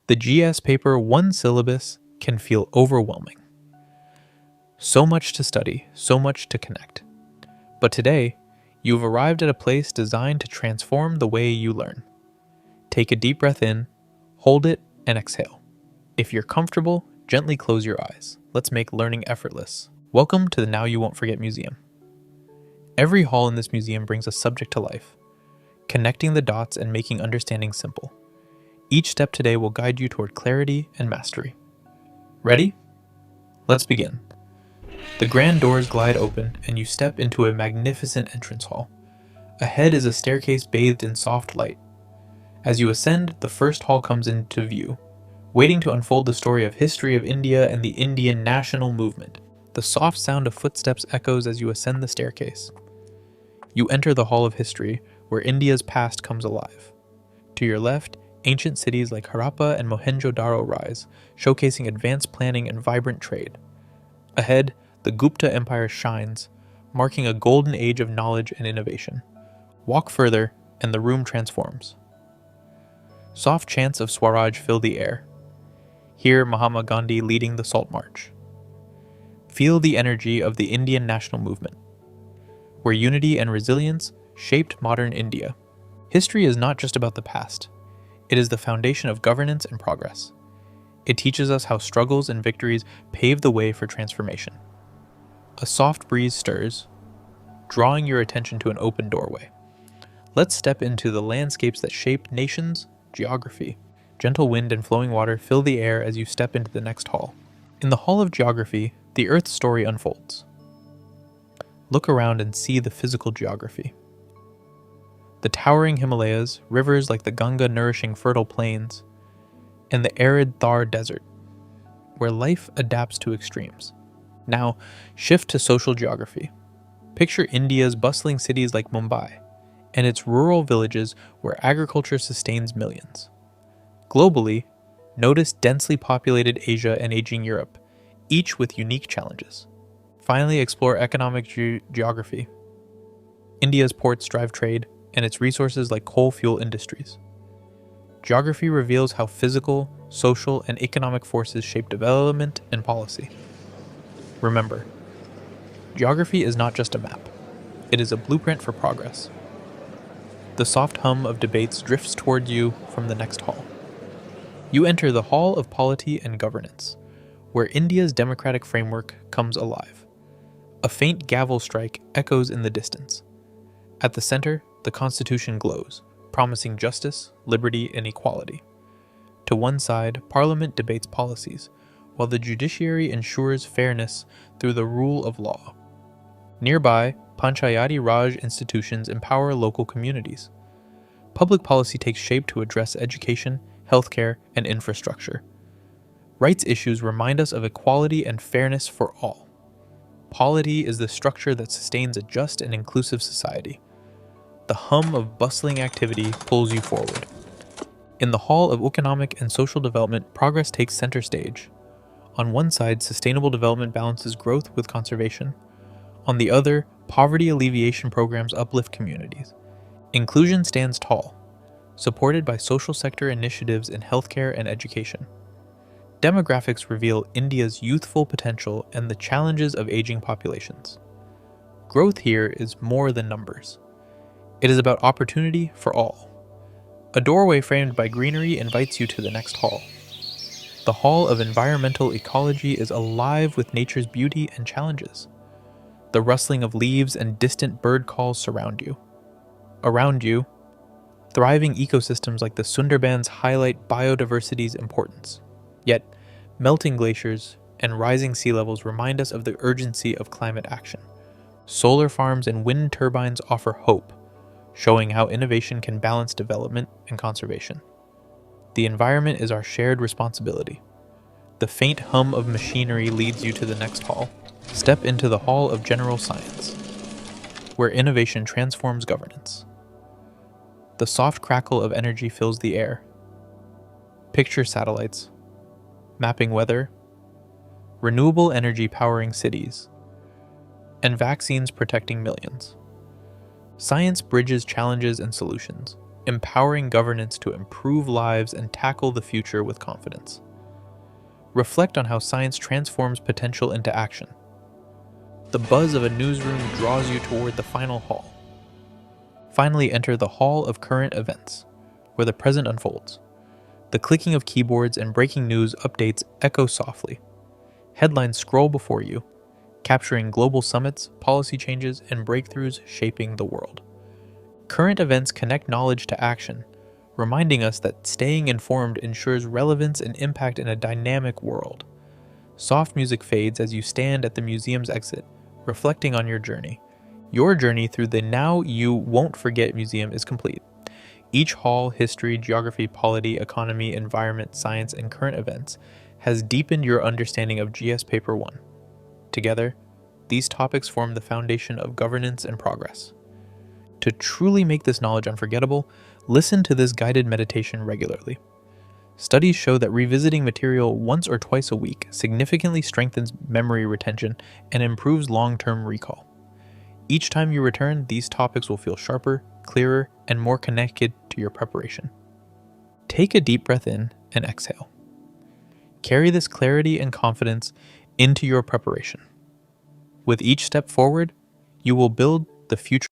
The GS paper one syllabus can feel overwhelming. So much to study, so much to connect. But today, you've arrived at a place designed to transform the way you learn. Take a deep breath in, hold it, and exhale. If you're comfortable, gently close your eyes. Let's make learning effortless. Welcome to the Now You Won't Forget Museum. Every hall in this museum brings a subject to life, connecting the dots and making understanding simple. Each step today will guide you toward clarity and mastery. Ready? Let's begin. The grand doors glide open and you step into a magnificent entrance hall. Ahead is a staircase bathed in soft light. As you ascend, the first hall comes into view, waiting to unfold the story of history of India and the Indian national movement. The soft sound of footsteps echoes as you ascend the staircase. You enter the Hall of History, where India's past comes alive. To your left, ancient cities like Harappa and Mohenjo-daro rise, showcasing advanced planning and vibrant trade. Ahead, the Gupta Empire shines, marking a golden age of knowledge and innovation. Walk further, and the room transforms. Soft chants of Swaraj fill the air. Hear Mahatma Gandhi leading the Salt March. Feel the energy of the Indian national movement, where unity and resilience shaped modern India. History is not just about the past. It is the foundation of governance and progress. It teaches us how struggles and victories pave the way for transformation. A soft breeze stirs, drawing your attention to an open doorway. Let's step into the landscapes that shaped nations' geography. Gentle wind and flowing water fill the air as you step into the next hall. In the Hall of Geography, the Earth's story unfolds. Look around and see the physical geography. The towering Himalayas, rivers like the Ganga nourishing fertile plains, and the arid Thar Desert, where life adapts to extremes. Now, shift to social geography. Picture India's bustling cities like Mumbai, and its rural villages where agriculture sustains millions. Globally, notice densely populated Asia and aging Europe, each with unique challenges. Finally, explore economic geography. India's ports drive trade, and its resources like coal fuel industries. Geography reveals how physical, social, and economic forces shape development and policy. Remember, geography is not just a map. It is a blueprint for progress. The soft hum of debates drifts toward you from the next hall. You enter the Hall of Polity and Governance, where India's democratic framework comes alive. A faint gavel strike echoes in the distance. At the center, the Constitution glows, promising justice, liberty, and equality. To one side, Parliament debates policies, while the judiciary ensures fairness through the rule of law. Nearby, Panchayati Raj institutions empower local communities. Public policy takes shape to address education, healthcare, and infrastructure. Rights issues remind us of equality and fairness for all. Polity is the structure that sustains a just and inclusive society. The hum of bustling activity pulls you forward. In the Hall of Economic and Social Development, progress takes center stage. On one side, sustainable development balances growth with conservation. On the other, poverty alleviation programs uplift communities. Inclusion stands tall, supported by social sector initiatives in healthcare and education. Demographics reveal India's youthful potential and the challenges of aging populations. Growth here is more than numbers. It is about opportunity for all. A doorway framed by greenery invites you to the next hall. The Hall of Environmental Ecology is alive with nature's beauty and challenges. The rustling of leaves and distant bird calls surround you. Around you, thriving ecosystems like the Sundarbans highlight biodiversity's importance. Yet, melting glaciers and rising sea levels remind us of the urgency of climate action. Solar farms and wind turbines offer hope, showing how innovation can balance development and conservation. The environment is our shared responsibility. The faint hum of machinery leads you to the next hall. Step into the Hall of General Science, where innovation transforms governance. The soft crackle of energy fills the air. Picture satellites, mapping weather, renewable energy powering cities, and vaccines protecting millions. Science bridges challenges and solutions, empowering governance to improve lives and tackle the future with confidence. Reflect on how science transforms potential into action. The buzz of a newsroom draws you toward the final hall. Finally, enter the hall of current events, where the present unfolds. The clicking of keyboards and breaking news updates echo softly. Headlines scroll before you, capturing global summits, policy changes, and breakthroughs shaping the world. Current events connect knowledge to action, reminding us that staying informed ensures relevance and impact in a dynamic world. Soft music fades as you stand at the museum's exit, reflecting on your journey. Your journey through the Now You Won't Forget Museum is complete. Each hall, history, geography, polity, economy, environment, science, and current events has deepened your understanding of GS Paper 1. Together, these topics form the foundation of governance and progress. To truly make this knowledge unforgettable, listen to this guided meditation regularly. Studies show that revisiting material once or twice a week significantly strengthens memory retention and improves long-term recall. Each time you return, these topics will feel sharper, clearer, and more connected to your preparation. Take a deep breath in and exhale. Carry this clarity and confidence into your preparation. With each step forward, you will build the future